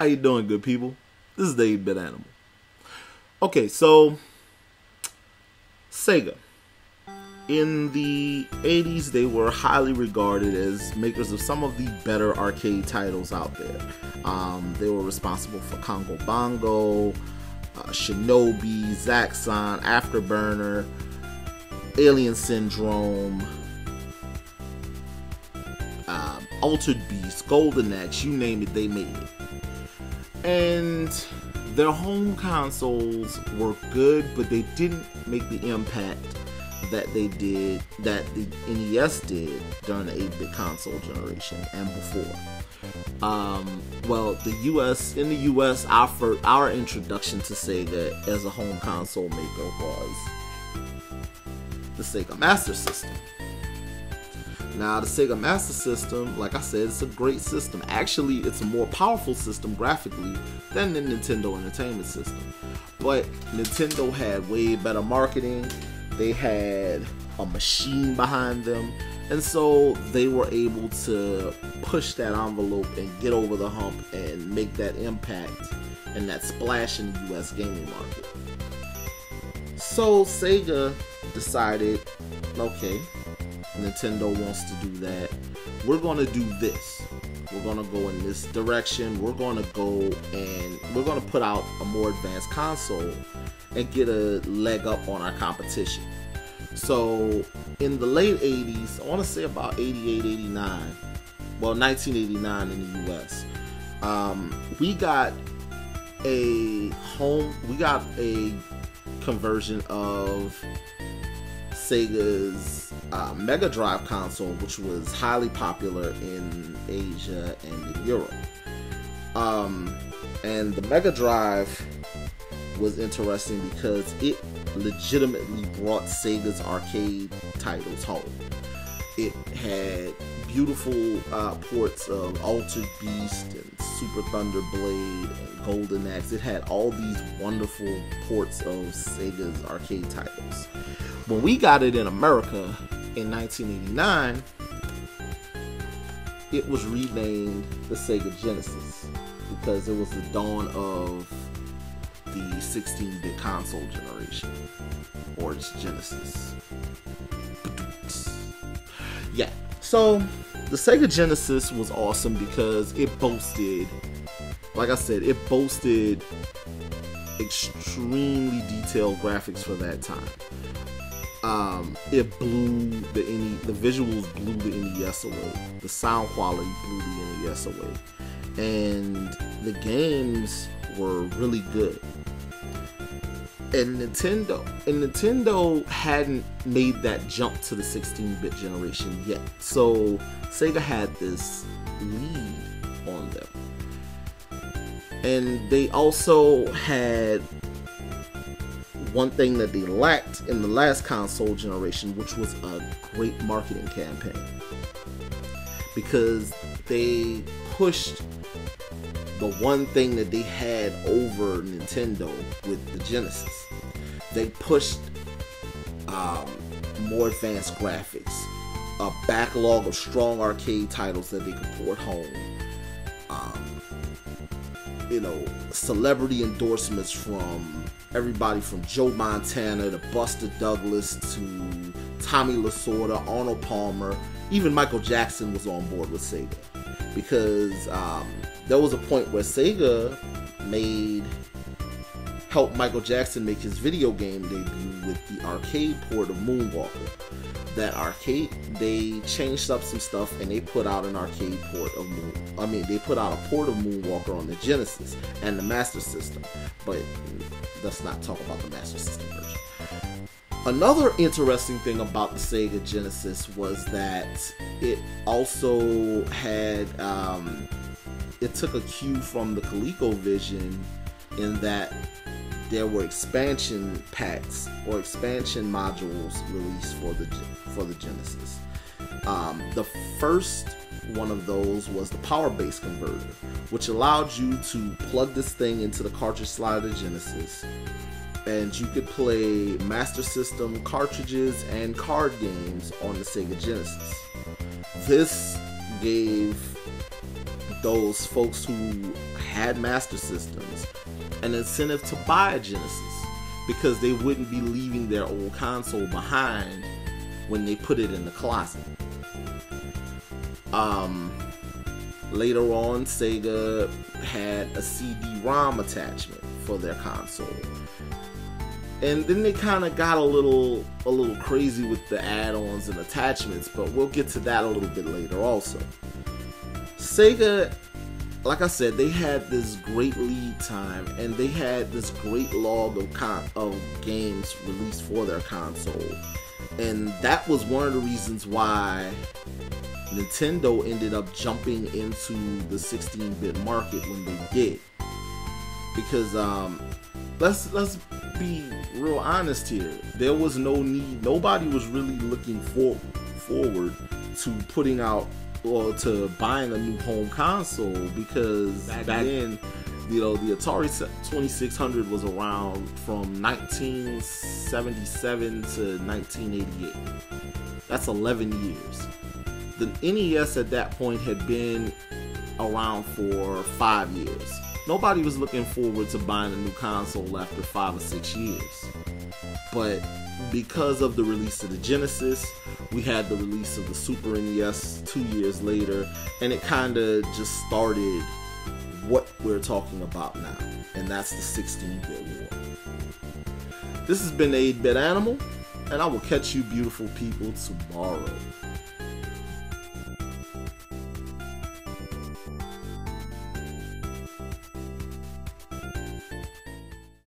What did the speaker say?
How you doing, good people? This is the 8-Bit Animal. Okay, so Sega. In the 80s, they were highly regarded as makers of some of the better arcade titles out there. They were responsible for Congo Bongo, Shinobi, Zaxxon, Afterburner, Alien Syndrome, Altered Beast, Golden Axe, you name it, they made it. And their home consoles were good, but they didn't make the impact that they did, that the NES did during the 8-bit console generation and before. Well, in the US, our introduction to Sega as a home console maker was the Sega Master System. Now, the Sega Master System, like I said, it's a great system. Actually, it's a more powerful system graphically than the Nintendo Entertainment System. But Nintendo had way better marketing. They had a machine behind them. And so they were able to push that envelope and get over the hump and make that impact and that splash in the US gaming market. So Sega decided, okay, Nintendo wants to do that. We're going to do this. We're going to go in this direction. We're going to go and we're going to put out a more advanced console and get a leg up on our competition. So in the late 80s, I want to say about 88, 89, well, 1989 in the US, we got a conversion of Sega's Mega Drive console, which was highly popular in Asia and in Europe. And the Mega Drive was interesting because it legitimately brought Sega's arcade titles home. It had beautiful ports of Altered Beast and Super Thunder Blade and Golden Axe. It had all these wonderful ports of Sega's arcade titles. When we got it in America in 1989, it was renamed the Sega Genesis because it was the dawn of the 16-bit console generation, or its Genesis. Yeah, so the Sega Genesis was awesome because it boasted, like I said, it boasted extremely detailed graphics for that time. It blew the visuals blew the NES away. The sound quality blew the NES away, and the games were really good. And Nintendo hadn't made that jump to the 16-bit generation yet. So Sega had this lead on them. And they also had one thing that they lacked in the last console generation, which was a great marketing campaign. Because they pushed the one thing that they had over Nintendo with the Genesis. They pushed more advanced graphics, a backlog of strong arcade titles that they could port home, celebrity endorsements from everybody from Joe Montana to Buster Douglas to Tommy Lasorda, Arnold Palmer. Even Michael Jackson was on board with Sega because there was a point where Sega helped Michael Jackson make his video game debut with the arcade port of Moonwalker. They changed up some stuff and they put out an arcade port of they put out a port of Moonwalker on the Genesis and the Master System. But let's not talk about the Master System version. Another interesting thing about the Sega Genesis was that it also had it took a cue from the ColecoVision in that there were expansion packs or expansion modules released for the Genesis. The first one of those was the power base converter, which allowed you to plug this thing into the cartridge slot of the Genesis, and you could play Master System cartridges and card games on the Sega Genesis. This gave those folks who had Master Systems an incentive to buy a Genesis because they wouldn't be leaving their old console behind when they put it in the closet. Later on, Sega had a CD-ROM attachment for their console. And then they kind of got a little crazy with the add-ons and attachments, but we'll get to that a little bit later also. Sega, like I said, they had this great lead time, and they had this great log of games released for their console. And that was one of the reasons why Nintendo ended up jumping into the 16-bit market when they did. Because let's be real honest here. There was no need. Nobody was really looking forward to putting out or to buying a new home console, because back then, the Atari 2600 was around from 1977 to 1988. That's 11 years. The NES at that point had been around for 5 years. Nobody was looking forward to buying a new console after 5 or 6 years. But because of the release of the Genesis, we had the release of the Super NES 2 years later, and it kind of just started what we're talking about now, and that's the 16-bit war. This has been the 8-Bit Animal, and I will catch you beautiful people tomorrow.